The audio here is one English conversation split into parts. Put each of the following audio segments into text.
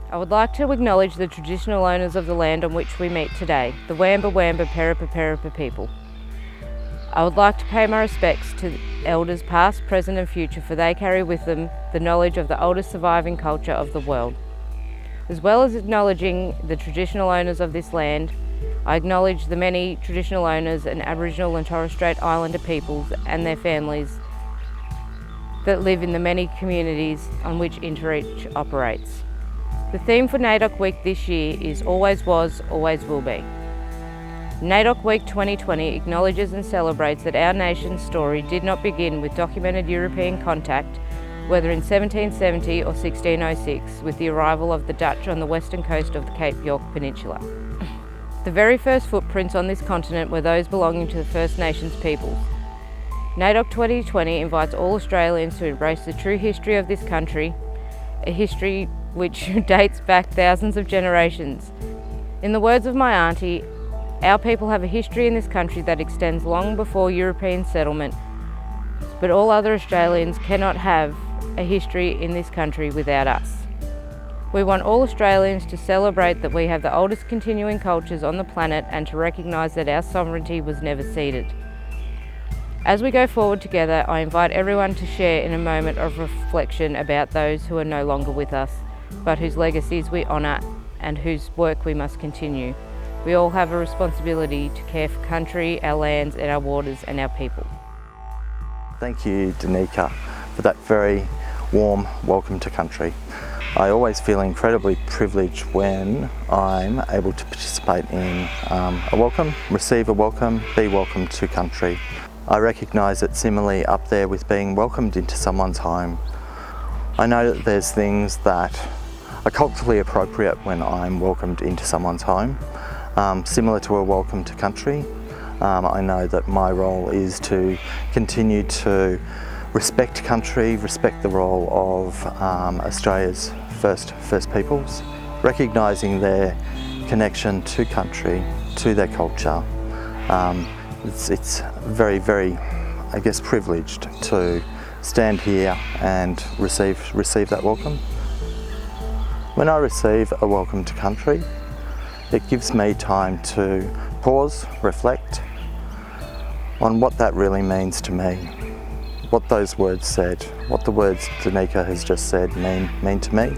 I would like to acknowledge the traditional owners of the land on which we meet today, the Wamba Wamba Peripa Peripa people. I would like to pay my respects to elders past, present and future, for they carry with them the knowledge of the oldest surviving culture of the world. As well as acknowledging the traditional owners of this land, I acknowledge the many traditional owners and Aboriginal and Torres Strait Islander peoples and their families that live in the many communities on which Interreach operates. The theme for Naidoc Week this year is Always Was, Always Will Be. Naidoc Week 2020 acknowledges and celebrates that our nation's story did not begin with documented European contact, whether in 1770 or 1606, with the arrival of the Dutch on the western coast of the Cape York Peninsula. The very first footprints on this continent were those belonging to the First Nations peoples. Naidoc 2020 invites all Australians to embrace the true history of this country, a history which dates back thousands of generations. In the words of my auntie, our people have a history in this country that extends long before European settlement, but all other Australians cannot have a history in this country without us. We want all Australians to celebrate that we have the oldest continuing cultures on the planet and to recognise that our sovereignty was never ceded. As we go forward together, I invite everyone to share in a moment of reflection about those who are no longer with us, but whose legacies we honour and whose work we must continue. We all have a responsibility to care for country, our lands and our waters and our people. Thank you, Danica, for that very warm welcome to country. I always feel incredibly privileged when I'm able to participate in a welcome, receive a welcome, be welcomed to country. I recognise it similarly up there with being welcomed into someone's home. I know that there's things that are culturally appropriate when I'm welcomed into someone's home, similar to a welcome to country. I know that my role is to continue to respect country, respect the role of Australia's First Peoples, recognising their connection to country, to their culture. It's very, very, I guess, privileged to stand here and receive that welcome. When I receive a welcome to country, it gives me time to pause, reflect on what that really means to me, what those words said, what the words Danica has just said mean to me.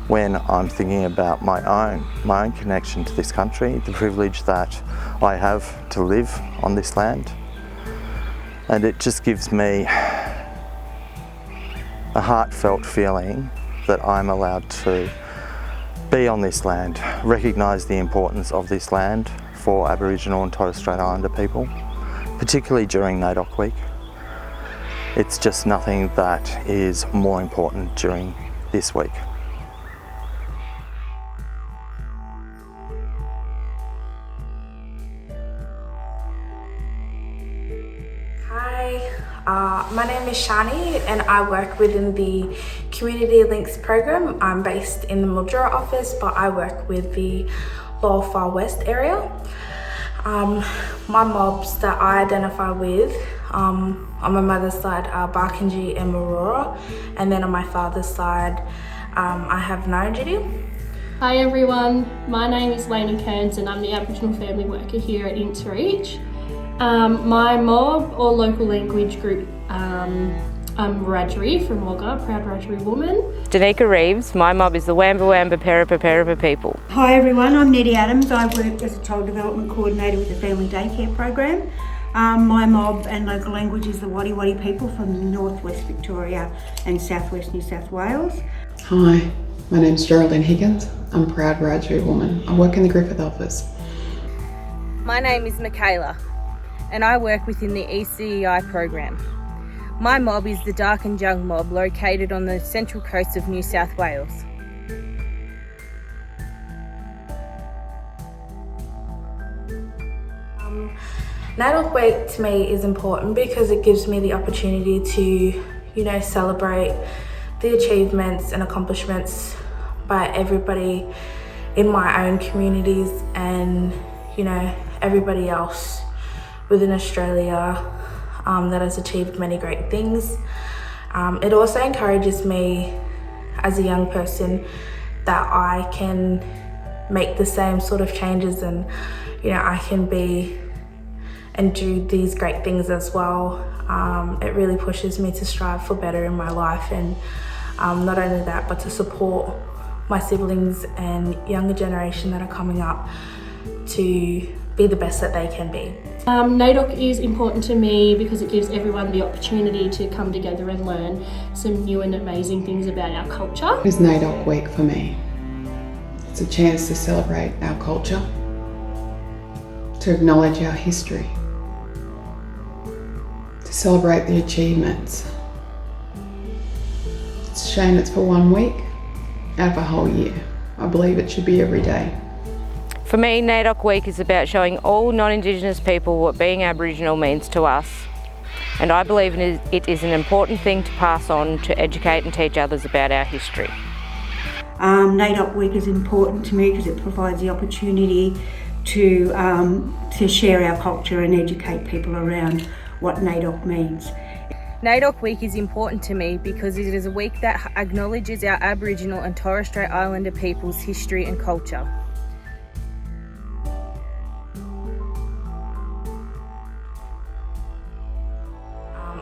When I'm thinking about my own connection to this country, the privilege that I have to live on this land, and it just gives me a heartfelt feeling that I'm allowed to be on this land, recognise the importance of this land for Aboriginal and Torres Strait Islander people, particularly during Naidoc Week. It's just nothing that is more important during this week. Hi, my name is Shani and I work within the Community Links program. I'm based in the Mildura office, but I work with the Lower Far West area. My mobs that I identify with on my mother's side are Barkindji and Marora, and then on my father's side I have Naidoc. Hi everyone, my name is Lainey Kearns and I'm the Aboriginal Family Worker here at Interreach. My mob or local language group, I'm Wiradjuri from Wagga, proud Wiradjuri woman. Danica Reeves, my mob is the Wamba Wamba Peripa Peripa people. Hi everyone, I'm Nettie Adams. I work as a Child Development Coordinator with the Family Daycare Program. My mob and local language is the Wadi Wadi people from northwest Victoria and southwest New South Wales. Hi, my name's Geraldine Higgins. I'm a proud Wiradjuri woman. I work in the Griffith office. My name is Michaela and I work within the ECEI program. My mob is the Dark and Jung mob located on the central coast of New South Wales. Naidoc Week to me is important because it gives me the opportunity to, celebrate the achievements and accomplishments by everybody in my own communities and, everybody else within Australia that has achieved many great things. It also encourages me as a young person that I can make the same sort of changes, and I can be and do these great things as well. It really pushes me to strive for better in my life, and not only that, but to support my siblings and younger generation that are coming up to be the best that they can be. Naidoc is important to me because it gives everyone the opportunity to come together and learn some new and amazing things about our culture. It is Naidoc week for me. It's a chance to celebrate our culture, to acknowledge our history, to celebrate the achievements. It's a shame it's for 1 week out of a whole year. I believe it should be every day. For me, Naidoc Week is about showing all non-Indigenous people what being Aboriginal means to us, and I believe it is an important thing to pass on to educate and teach others about our history. Naidoc Week is important to me because it provides the opportunity to share our culture and educate people around what Naidoc means. Naidoc Week is important to me because it is a week that acknowledges our Aboriginal and Torres Strait Islander people's history and culture.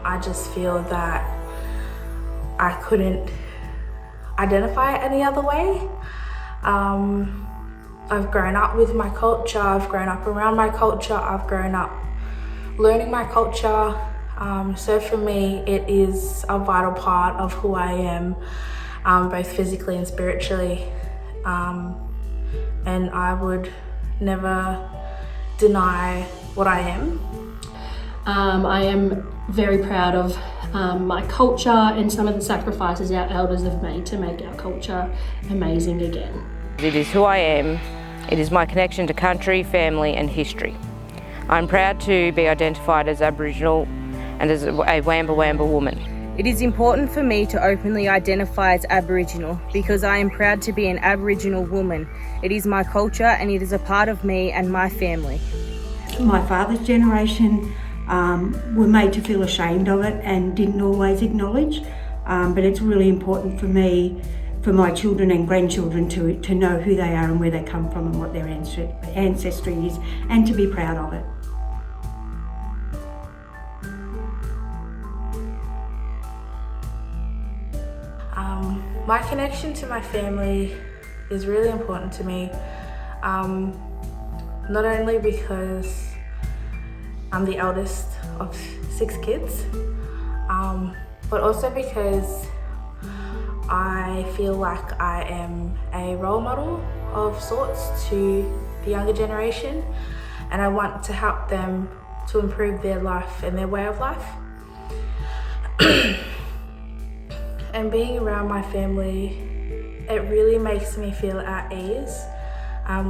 I just feel that I couldn't identify it any other way. I've grown up with my culture, I've grown up around my culture, I've grown up learning my culture. So for me, it is a vital part of who I am, both physically and spiritually. And I would never deny what I am. I am very proud of my culture and some of the sacrifices our elders have made to make our culture amazing again. It is who I am. It is my connection to country, family and history. I'm proud to be identified as Aboriginal and as a Wamba Wamba woman. It is important for me to openly identify as Aboriginal because I am proud to be an Aboriginal woman. It is my culture and it is a part of me and my family. My father's generation were made to feel ashamed of it and didn't always acknowledge, but it's really important for me, for my children and grandchildren to know who they are and where they come from and what their ancestry is, and to be proud of it. My connection to my family is really important to me, not only because I'm the eldest of 6 kids, but also because I feel like I am a role model of sorts to the younger generation, and I want to help them to improve their life and their way of life. And being around my family, it really makes me feel at ease. I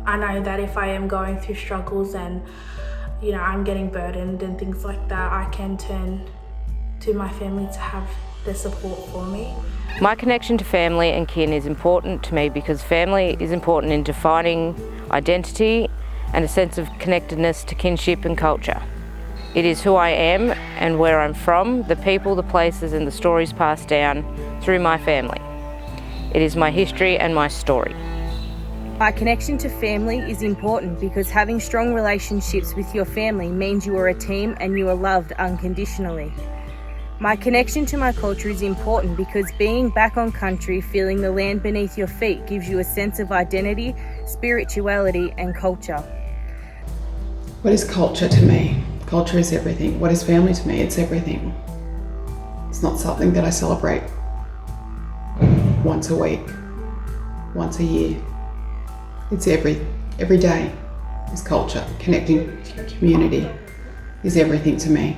know that if I am going through struggles and I'm getting burdened and things like that, I can turn to my family to have their support for me. My connection to family and kin is important to me because family is important in defining identity and a sense of connectedness to kinship and culture. It is who I am and where I'm from, the people, the places and the stories passed down through my family. It is my history and my story. My connection to family is important because having strong relationships with your family means you are a team and you are loved unconditionally. My connection to my culture is important because being back on country, feeling the land beneath your feet gives you a sense of identity, spirituality and culture. What is culture to me? Culture is everything. What is family to me? It's everything. It's not something that I celebrate once a week, once a year. It's every day is culture. Connecting to community is everything to me.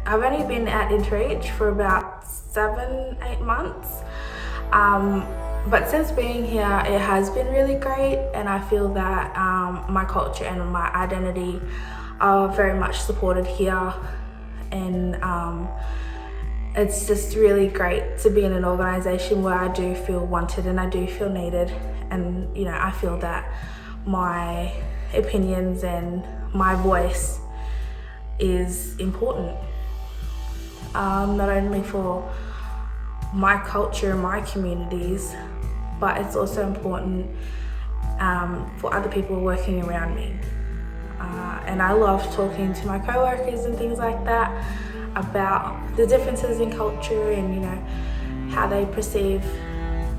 I've only been at Interreach for about 7-8 months, but since being here it has been really great, and I feel that my culture and my identity are very much supported here, and it's just really great to be in an organisation where I do feel wanted and I do feel needed, and I feel that my opinions and my voice is important. Not only for my culture, my communities, but it's also important for other people working around me. And I love talking to my co-workers and things like that about the differences in culture and, you know, how they perceive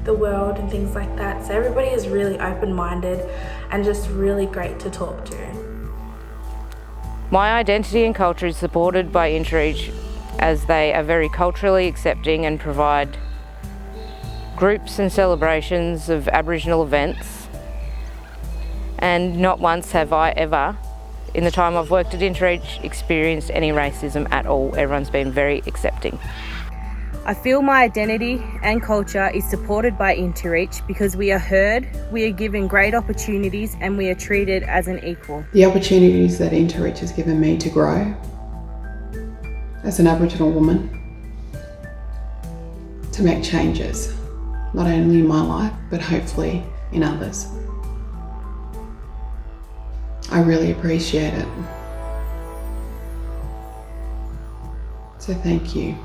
the world and things like that. So everybody is really open-minded and just really great to talk to. My identity and culture is supported by Interreach, as they are very culturally accepting and provide groups and celebrations of Aboriginal events. And not once have I ever, in the time I've worked at Interreach, experienced any racism at all. Everyone's been very accepting. I feel my identity and culture is supported by Interreach because we are heard, we are given great opportunities, and we are treated as an equal. The opportunities that Interreach has given me to grow as an Aboriginal woman, to make changes, not only in my life, but hopefully in others. I really appreciate it. So thank you.